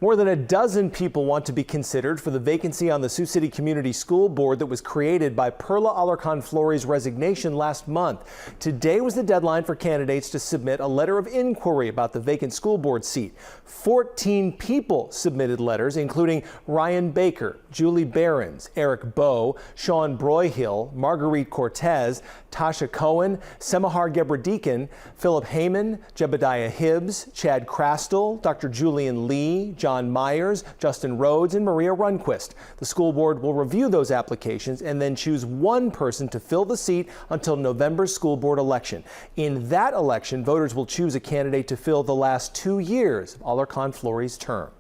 More than a dozen people want to be considered for the vacancy on the Sioux City Community School Board that was created by Perla Alarcon-Fleury's resignation last month. Today was the deadline for candidates to submit a letter of inquiry about the vacant school board seat. 14 people submitted letters, including Ryan Baker, Julie Behrens, Eric Bowe, Sean Broyhill, Marguerite Cortez, Tasha Cohen, Semahar Gebredeacon, Philip Heyman, Jebediah Hibbs, Chad Crastle, Dr. Julian Lee, John Myers, Justin Rhodes, and Maria Runquist. The school board will review those applications and then choose one person to fill the seat until November's school board election. In that election, voters will choose a candidate to fill the last 2 years of Alarcon-Fleury's term.